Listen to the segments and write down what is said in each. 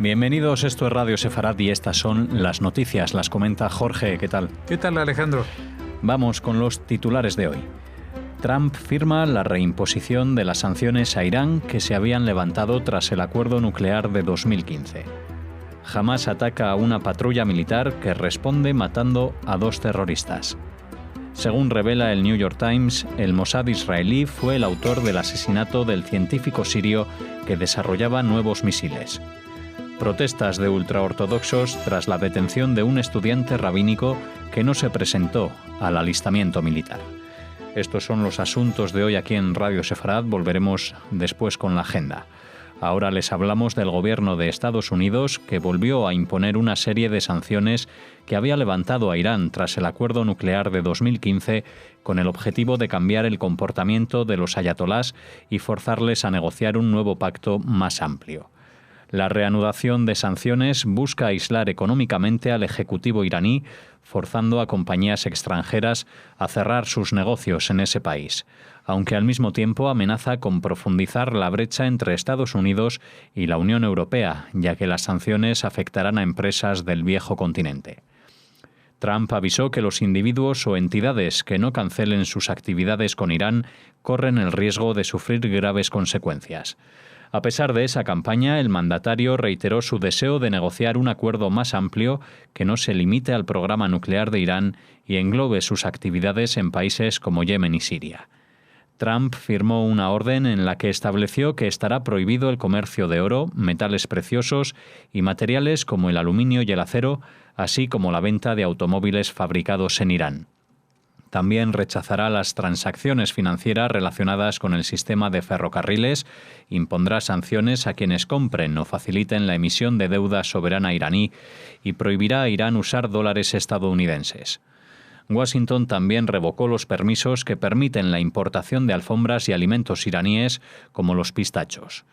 Bienvenidos, esto es Radio Sefarad y estas son las noticias. Las comenta Jorge, ¿qué tal? ¿Qué tal, Alejandro? Vamos con los titulares de hoy. Trump firma la reimposición de las sanciones a Irán que se habían levantado tras el acuerdo nuclear de 2015. Hamás ataca a una patrulla militar que responde matando a 2 terroristas. Según revela el New York Times, el Mossad israelí fue el autor del asesinato del científico sirio que desarrollaba nuevos misiles. Protestas de ultraortodoxos tras la detención de un estudiante rabínico que no se presentó al alistamiento militar. Estos son los asuntos de hoy aquí en Radio Sefarad. Volveremos después con la agenda. Ahora les hablamos del gobierno de Estados Unidos, que volvió a imponer una serie de sanciones que había levantado a Irán tras el acuerdo nuclear de 2015 con el objetivo de cambiar el comportamiento de los ayatolás y forzarles a negociar un nuevo pacto más amplio. La reanudación de sanciones busca aislar económicamente al ejecutivo iraní, forzando a compañías extranjeras a cerrar sus negocios en ese país, aunque al mismo tiempo amenaza con profundizar la brecha entre Estados Unidos y la Unión Europea, ya que las sanciones afectarán a empresas del viejo continente. Trump avisó que los individuos o entidades que no cancelen sus actividades con Irán corren el riesgo de sufrir graves consecuencias. A pesar de esa campaña, el mandatario reiteró su deseo de negociar un acuerdo más amplio que no se limite al programa nuclear de Irán y englobe sus actividades en países como Yemen y Siria. Trump firmó una orden en la que estableció que estará prohibido el comercio de oro, metales preciosos y materiales como el aluminio y el acero, así como la venta de automóviles fabricados en Irán. También rechazará las transacciones financieras relacionadas con el sistema de ferrocarriles, impondrá sanciones a quienes compren o faciliten la emisión de deuda soberana iraní y prohibirá a Irán usar dólares estadounidenses. Washington también revocó los permisos que permiten la importación de alfombras y alimentos iraníes como los pistachos.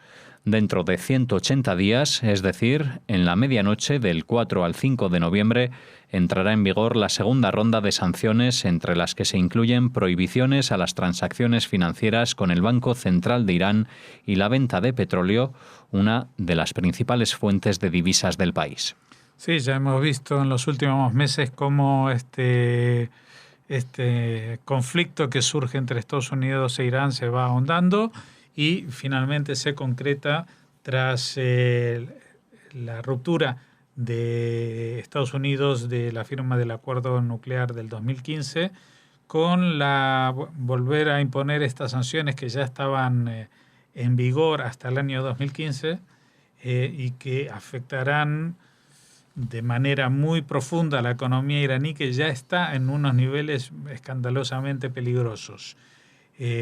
Dentro de 180 días, es decir, en la medianoche del 4 al 5 de noviembre, entrará en vigor la segunda ronda de sanciones, entre las que se incluyen prohibiciones a las transacciones financieras con el Banco Central de Irán y la venta de petróleo, una de las principales fuentes de divisas del país. Sí, ya hemos visto en los últimos meses cómo este conflicto que surge entre Estados Unidos e Irán se va ahondando y finalmente se concreta tras la ruptura de Estados Unidos de la firma del acuerdo nuclear del 2015 con volver a imponer estas sanciones que ya estaban en vigor hasta el año 2015 y que afectarán de manera muy profunda a la economía iraní, que ya está en unos niveles escandalosamente peligrosos.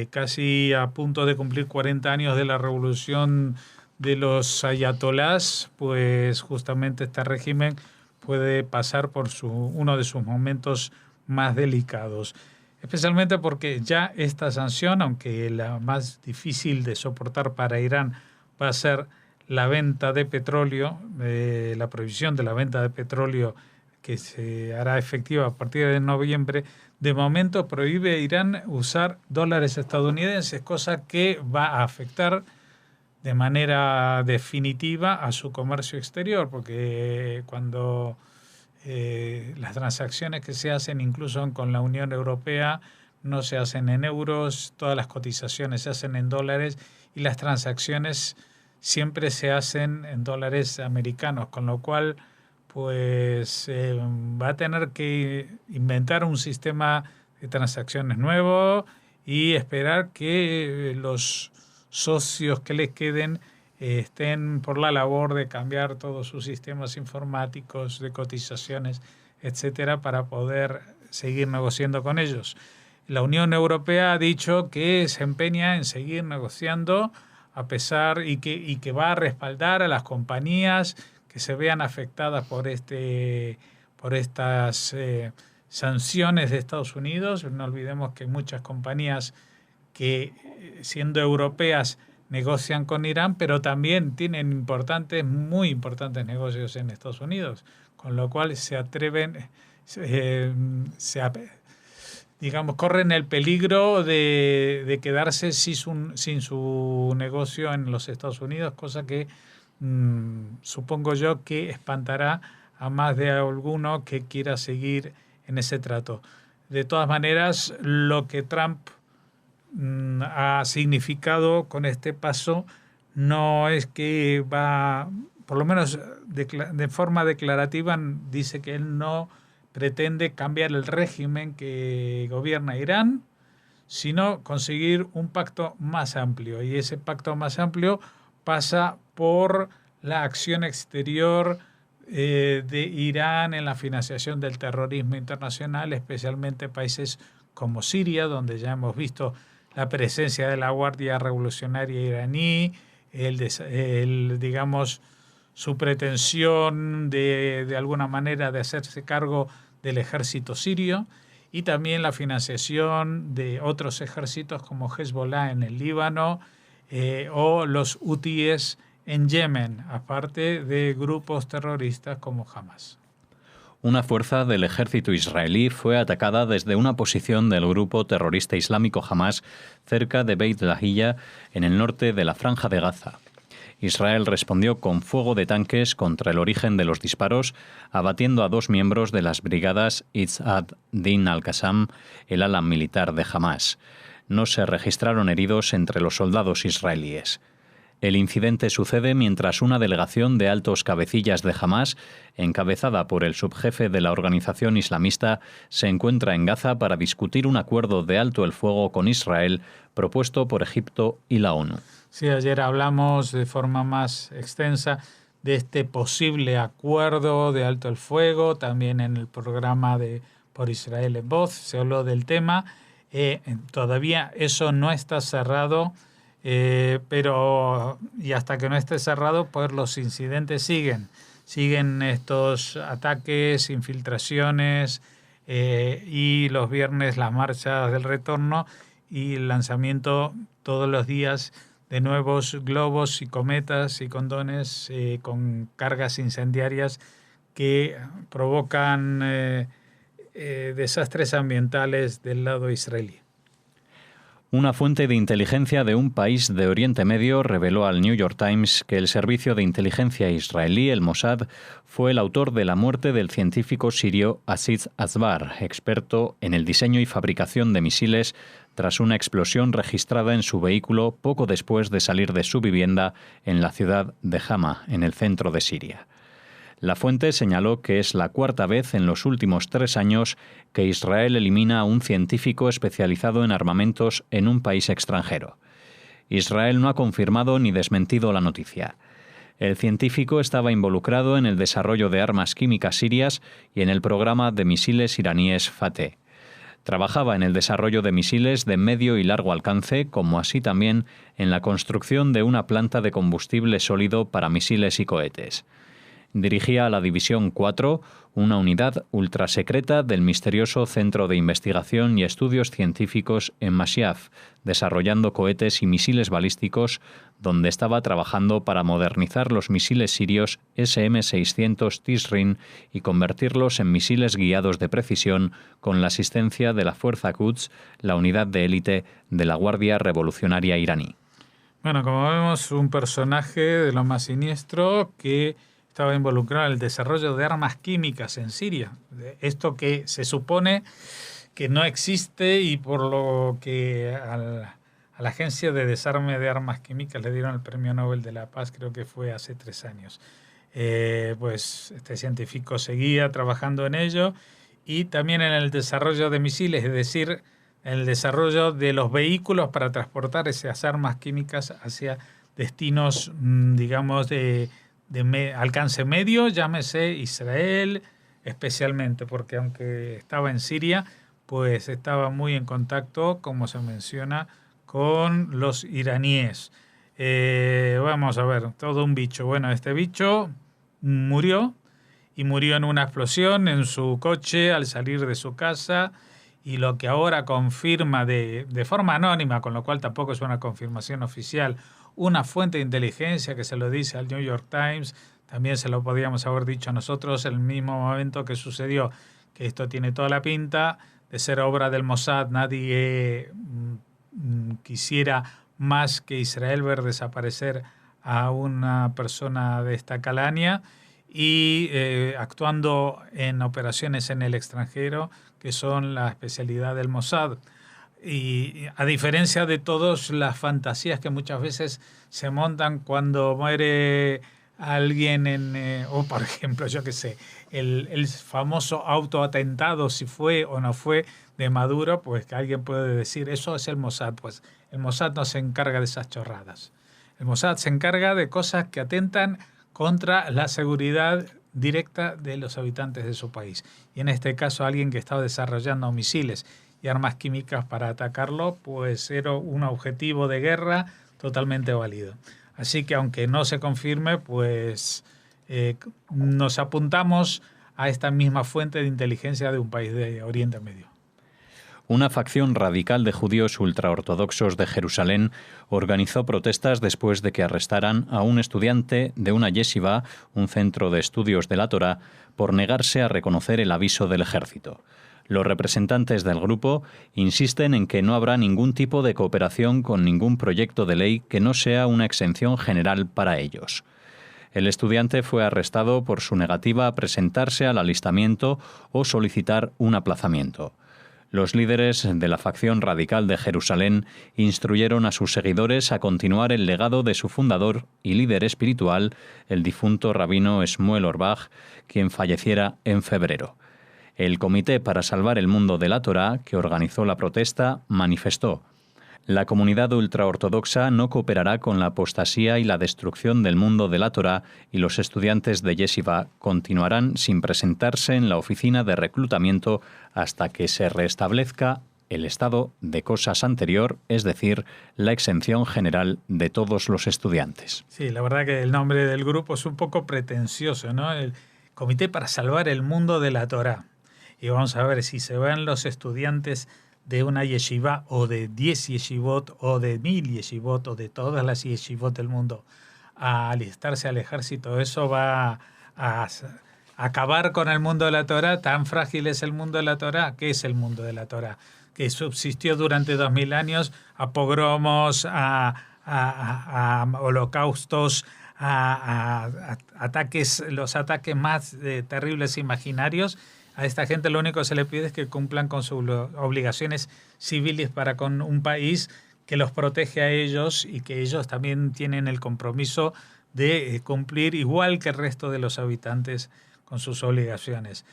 Casi a punto de cumplir 40 años de la revolución de los ayatolás, pues justamente este régimen puede pasar por uno de sus momentos más delicados. Especialmente porque ya esta sanción, aunque la más difícil de soportar para Irán va a ser la venta de petróleo, la prohibición de la venta de petróleo que se hará efectiva a partir de noviembre, de momento prohíbe a Irán usar dólares estadounidenses, cosa que va a afectar de manera definitiva a su comercio exterior, porque cuando las transacciones que se hacen incluso con la Unión Europea no se hacen en euros, todas las cotizaciones se hacen en dólares y las transacciones siempre se hacen en dólares americanos, con lo cual pues va a tener que inventar un sistema de transacciones nuevo y esperar que los socios que les queden estén por la labor de cambiar todos sus sistemas informáticos de cotizaciones, etcétera, para poder seguir negociando con ellos. La Unión Europea ha dicho que se empeña en seguir negociando a pesar y que va a respaldar a las compañías que se vean afectadas por estas sanciones de Estados Unidos. No olvidemos que muchas compañías que siendo europeas negocian con Irán, pero también tienen muy importantes negocios en Estados Unidos, con lo cual se atreven, corren el peligro de quedarse sin su negocio en los Estados Unidos, cosa que supongo yo que espantará a más de alguno que quiera seguir en ese trato. De todas maneras, lo que Trump ha significado con este paso no es que va, por lo menos de forma declarativa, dice que él no pretende cambiar el régimen que gobierna Irán, sino conseguir un pacto más amplio. Y ese pacto más amplio pasa por la acción exterior de Irán en la financiación del terrorismo internacional, especialmente países como Siria, donde ya hemos visto la presencia de la Guardia Revolucionaria iraní, digamos, su pretensión de alguna manera de hacerse cargo del ejército sirio, y también la financiación de otros ejércitos como Hezbollah en el Líbano o los hutíes en Yemen, aparte de grupos terroristas como Hamas. Una fuerza del ejército israelí fue atacada desde una posición del grupo terrorista islámico Hamas cerca de Beit Lahilla, en el norte de la Franja de Gaza. Israel respondió con fuego de tanques contra el origen de los disparos, abatiendo a 2 miembros de las brigadas Izz ad-Din al-Qassam, el ala militar de Hamas. No se registraron heridos entre los soldados israelíes. El incidente sucede mientras una delegación de altos cabecillas de Hamas, encabezada por el subjefe de la organización islamista, se encuentra en Gaza para discutir un acuerdo de alto el fuego con Israel propuesto por Egipto y la ONU. Sí, ayer hablamos de forma más extensa de este posible acuerdo de alto el fuego, también en el programa de Por Israel en Voz se habló del tema. Todavía eso no está cerrado, pero y hasta que no esté cerrado, pues los incidentes siguen estos ataques, infiltraciones, y los viernes las marchas del retorno y el lanzamiento todos los días de nuevos globos y cometas y condones con cargas incendiarias que provocan desastres ambientales del lado israelí. Una fuente de inteligencia de un país de Oriente Medio reveló al New York Times que el servicio de inteligencia israelí, el Mossad, fue el autor de la muerte del científico sirio Aziz Asbar, experto en el diseño y fabricación de misiles, tras una explosión registrada en su vehículo poco después de salir de su vivienda en la ciudad de Hama, en el centro de Siria. La fuente señaló que es la 4ª vez en los últimos 3 años que Israel elimina a un científico especializado en armamentos en un país extranjero. Israel no ha confirmado ni desmentido la noticia. El científico estaba involucrado en el desarrollo de armas químicas sirias y en el programa de misiles iraníes Fateh. Trabajaba en el desarrollo de misiles de medio y largo alcance, como así también en la construcción de una planta de combustible sólido para misiles y cohetes. Dirigía a la División 4, una unidad ultrasecreta del misterioso Centro de Investigación y Estudios Científicos en Mashiaf, desarrollando cohetes y misiles balísticos, donde estaba trabajando para modernizar los misiles sirios SM-600 Tisrin y convertirlos en misiles guiados de precisión con la asistencia de la Fuerza Quds, la unidad de élite de la Guardia Revolucionaria iraní. Bueno, como vemos, un personaje de lo más siniestro que estaba involucrado en el desarrollo de armas químicas en Siria. Esto que se supone que no existe y por lo que a la Agencia de Desarme de Armas Químicas le dieron el Premio Nobel de la Paz, creo que fue hace 3 años. Pues este científico seguía trabajando en ello y también en el desarrollo de misiles, es decir, en el desarrollo de los vehículos para transportar esas armas químicas hacia destinos, digamos, de alcance medio, llámese Israel especialmente, porque aunque estaba en Siria, pues estaba muy en contacto, como se menciona, con los iraníes. Vamos a ver, todo un bicho. Bueno, este bicho murió en una explosión en su coche al salir de su casa, y lo que ahora confirma de forma anónima, con lo cual tampoco es una confirmación oficial, una fuente de inteligencia que se lo dice al New York Times, también se lo podíamos haber dicho nosotros en el mismo momento que sucedió, que esto tiene toda la pinta de ser obra del Mossad. Nadie quisiera más que Israel ver desaparecer a una persona de esta calaña y actuando en operaciones en el extranjero, que son la especialidad del Mossad. Y a diferencia de todas las fantasías que muchas veces se montan cuando muere alguien o por ejemplo, yo qué sé, el famoso autoatentado, si fue o no fue de Maduro, pues que alguien puede decir, eso es el Mossad. Pues el Mossad no se encarga de esas chorradas. El Mossad se encarga de cosas que atentan contra la seguridad directa de los habitantes de su país. Y en este caso, alguien que estaba desarrollando misiles y armas químicas para atacarlo, pues era un objetivo de guerra totalmente válido. Así que aunque no se confirme, pues nos apuntamos a esta misma fuente de inteligencia de un país de Oriente Medio. Una facción radical de judíos ultraortodoxos de Jerusalén organizó protestas después de que arrestaran a un estudiante de una yeshiva, un centro de estudios de la Torá, por negarse a reconocer el aviso del ejército. Los representantes del grupo insisten en que no habrá ningún tipo de cooperación con ningún proyecto de ley que no sea una exención general para ellos. El estudiante fue arrestado por su negativa a presentarse al alistamiento o solicitar un aplazamiento. Los líderes de la facción radical de Jerusalén instruyeron a sus seguidores a continuar el legado de su fundador y líder espiritual, el difunto rabino Shmuel Orbach, quien falleciera en febrero. El Comité para Salvar el Mundo de la Torá, que organizó la protesta, manifestó: la comunidad ultraortodoxa no cooperará con la apostasía y la destrucción del mundo de la Torá, y los estudiantes de yeshiva continuarán sin presentarse en la oficina de reclutamiento hasta que se restablezca el estado de cosas anterior, es decir, la exención general de todos los estudiantes. Sí, la verdad que el nombre del grupo es un poco pretencioso, ¿no? El Comité para Salvar el Mundo de la Torá. Y vamos a ver si se van los estudiantes de una yeshiva o de 10 yeshivot o de 1000 yeshivot o de todas las yeshivot del mundo a alistarse al ejército. Eso va a acabar con el mundo de la Torá. Tan frágil es el mundo de la Torá. ¿Qué es el mundo de la Torá? Que subsistió durante 2000 años a pogromos, a holocaustos, a ataques, los ataques más terribles e imaginarios. A esta gente lo único que se le pide es que cumplan con sus obligaciones civiles para con un país que los protege a ellos y que ellos también tienen el compromiso de cumplir igual que el resto de los habitantes con sus obligaciones.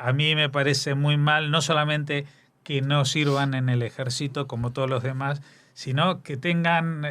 A mí me parece muy mal, no solamente que no sirvan en el ejército como todos los demás, sino que tengan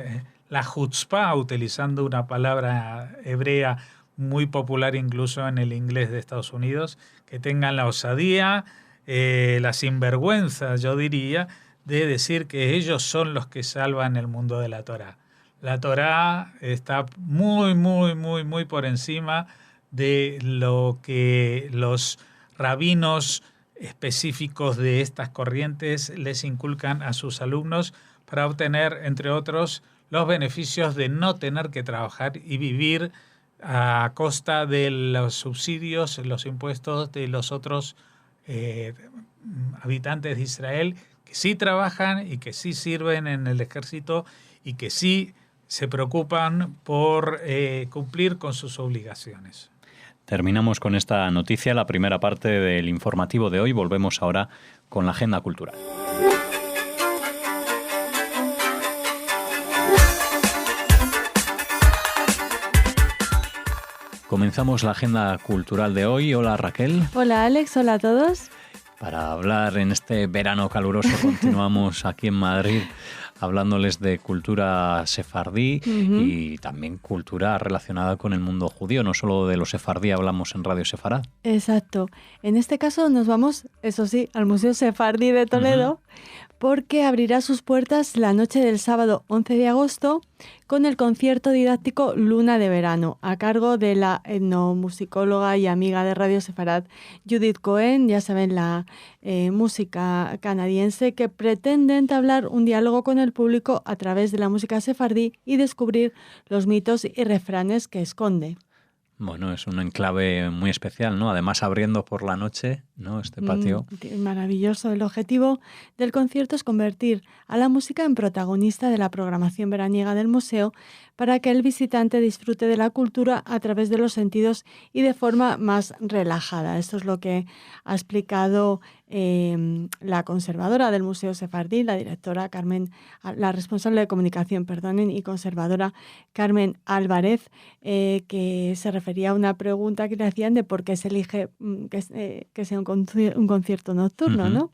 la chutzpah, utilizando una palabra hebrea muy popular incluso en el inglés de Estados Unidos, que tengan la osadía, la sinvergüenza, yo diría, de decir que ellos son los que salvan el mundo de la Torá. La Torá está muy, muy, muy, muy por encima de lo que los rabinos específicos de estas corrientes les inculcan a sus alumnos para obtener, entre otros, los beneficios de no tener que trabajar y vivir a costa de los subsidios, los impuestos de los otros habitantes de Israel que sí trabajan y que sí sirven en el ejército y que sí se preocupan por cumplir con sus obligaciones. Terminamos con esta noticia, la primera parte del informativo de hoy. Volvemos ahora con la agenda cultural. Comenzamos la agenda cultural de hoy. Hola Raquel. Hola Alex, hola a todos. Para hablar en este verano caluroso, continuamos aquí en Madrid hablándoles de cultura sefardí y también cultura relacionada con el mundo judío. No solo de los sefardí hablamos en Radio Sefarad. Exacto. En este caso nos vamos, eso sí, al Museo Sefardí de Toledo, porque abrirá sus puertas la noche del sábado 11 de agosto con el concierto didáctico Luna de Verano, a cargo de la etnomusicóloga y amiga de Radio Sefarad, Judith Cohen, ya saben, la música canadiense, que pretende entablar un diálogo con el público a través de la música sefardí y descubrir los mitos y refranes que esconde. Bueno, es un enclave muy especial, ¿no? Además, abriendo por la noche, ¿no? Este patio. Maravilloso. El objetivo del concierto es convertir a la música en protagonista de la programación veraniega del museo para que el visitante disfrute de la cultura a través de los sentidos y de forma más relajada. Esto es lo que ha explicado la conservadora del Museo Sefardí, la directora la responsable de comunicación, y conservadora Carmen Álvarez, que se refería a una pregunta que le hacían de por qué se elige que sea un concierto nocturno, ¿no?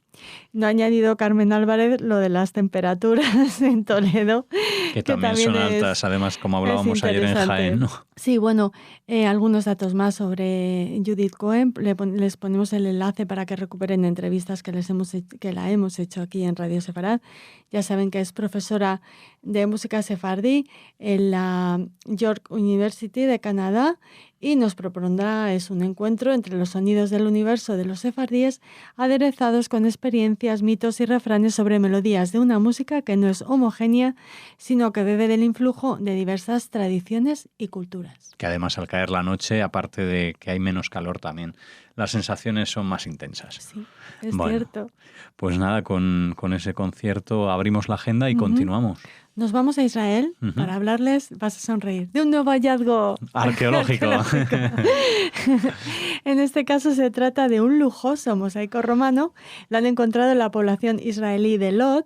No ha añadido Carmen Álvarez lo de las temperaturas en Toledo. Que también son altas, además, como hablábamos ayer en Jaén, ¿no? Sí, bueno, algunos datos más sobre Judith Cohen. Les ponemos el enlace para que recuperen entrevistas que la hemos hecho aquí en Radio Sefarad. Ya saben que es profesora de música sefardí en la York University de Canadá y nos propondrá un encuentro entre los sonidos del universo de los sefardíes aderezados con experiencias, mitos y refranes sobre melodías de una música que no es homogénea, sino que bebe del influjo de diversas tradiciones y culturas. Que además al caer la noche, aparte de que hay menos calor también, las sensaciones son más intensas. Sí, es cierto. Pues nada, con ese concierto abrimos la agenda y continuamos. Nos vamos a Israel para hablarles, vas a sonreír, de un nuevo hallazgo arqueológico. En este caso se trata de un lujoso mosaico romano. Lo han encontrado en la población israelí de Lod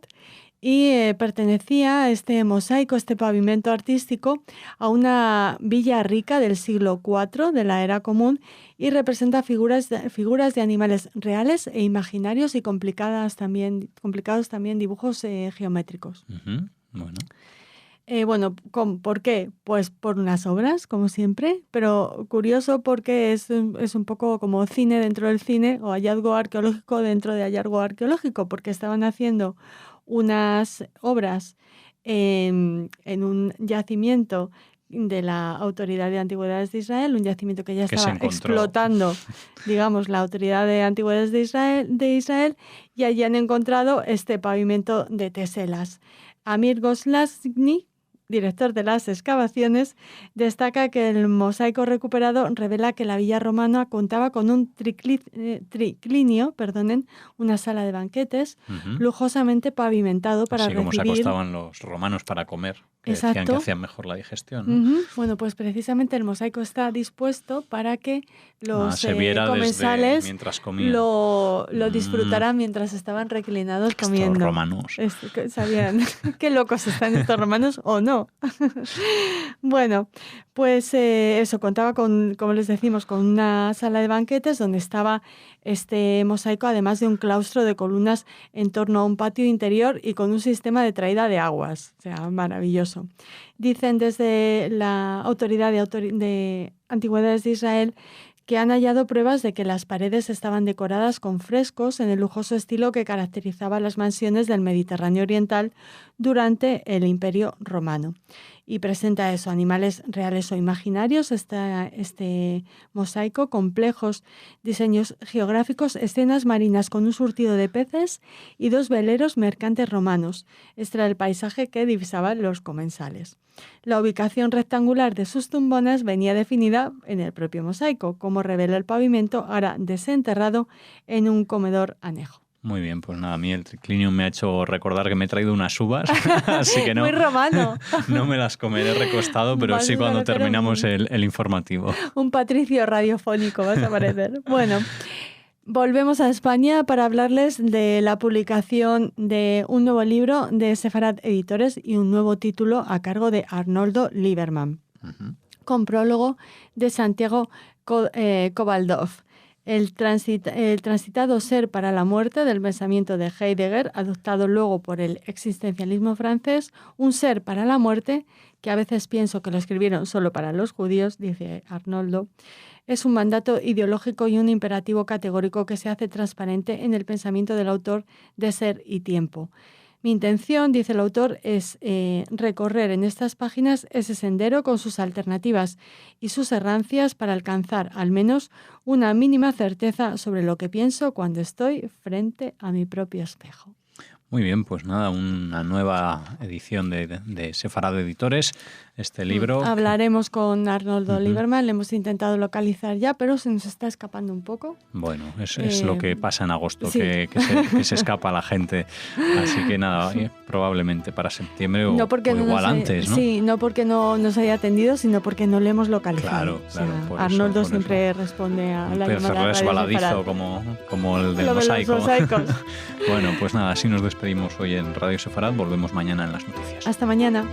y pertenecía a este mosaico, este pavimento artístico, a una villa rica del siglo IV de la Era Común y representa figuras de animales reales e imaginarios y complicados también dibujos geométricos. Bueno. ¿Por qué? Pues por unas obras, como siempre, pero curioso porque es un poco como cine dentro del cine o hallazgo arqueológico dentro de hallazgo arqueológico, porque estaban haciendo unas obras en un yacimiento de la Autoridad de Antigüedades de Israel, un yacimiento que ya estaba explotando, digamos, la Autoridad de Antigüedades de Israel, y allí han encontrado este pavimento de teselas. Amir Goslasny, director de las excavaciones, destaca que el mosaico recuperado revela que la villa romana contaba con un triclinio, una sala de banquetes, lujosamente pavimentado para recibir... Como se acostaban los romanos para comer, que decían que hacían mejor la digestión, ¿no? Bueno, pues precisamente el mosaico está dispuesto para que los comensales lo disfrutaran mientras estaban reclinados comiendo. Estos romanos. ¿Sabían qué locos están estos romanos o no? Bueno, pues eso, contaba con, como les decimos, con una sala de banquetes donde estaba este mosaico, además de un claustro de columnas en torno a un patio interior y con un sistema de traída de aguas. O sea, maravilloso. Dicen desde la Autoridad de Antigüedades de Israel que han hallado pruebas de que las paredes estaban decoradas con frescos en el lujoso estilo que caracterizaba las mansiones del Mediterráneo oriental durante el Imperio Romano. Y presenta eso, animales reales o imaginarios, este mosaico, complejos diseños geográficos, escenas marinas con un surtido de peces y 2 veleros mercantes romanos. Este era el paisaje que divisaban los comensales. La ubicación rectangular de sus tumbonas venía definida en el propio mosaico, como revela el pavimento, ahora desenterrado en un comedor anejo. Muy bien, pues nada, a mí el triclinio me ha hecho recordar que me he traído unas uvas, así que no. Muy romano. No me las comeré recostado, pero sí cuando terminamos el informativo. Un patricio radiofónico vas a parecer. Bueno, volvemos a España para hablarles de la publicación de un nuevo libro de Sefarad Editores y un nuevo título a cargo de Arnoldo Lieberman, con prólogo de Santiago Kovaldov. El transitado ser para la muerte del pensamiento de Heidegger, adoptado luego por el existencialismo francés, un ser para la muerte, que a veces pienso que lo escribieron solo para los judíos, dice Arnoldo, es un mandato ideológico y un imperativo categórico que se hace transparente en el pensamiento del autor de Ser y Tiempo. Mi intención, dice el autor, es recorrer en estas páginas ese sendero con sus alternativas y sus errancias para alcanzar al menos una mínima certeza sobre lo que pienso cuando estoy frente a mi propio espejo. Muy bien, pues nada, una nueva edición de Sefarad Editores. este libro. Hablaremos con Arnoldo Ujú. Lieberman, le hemos intentado localizar ya, pero se nos está escapando un poco. Bueno, es lo que pasa en agosto, sí. que se escapa la gente. Así que nada, probablemente para septiembre o, No porque o no igual nos haya- antes, ¿no? Sí, no porque no nos haya atendido, sino porque no le hemos localizado. Claro, claro, por eso, Arnoldo por siempre responde a Un la pez llamada Radio resbaladizo Sefarad. como el del Lo de los mosaico. mosaicos. Bueno, pues nada, así nos despedimos hoy en Radio Sefarad. Volvemos mañana en las noticias. Hasta mañana.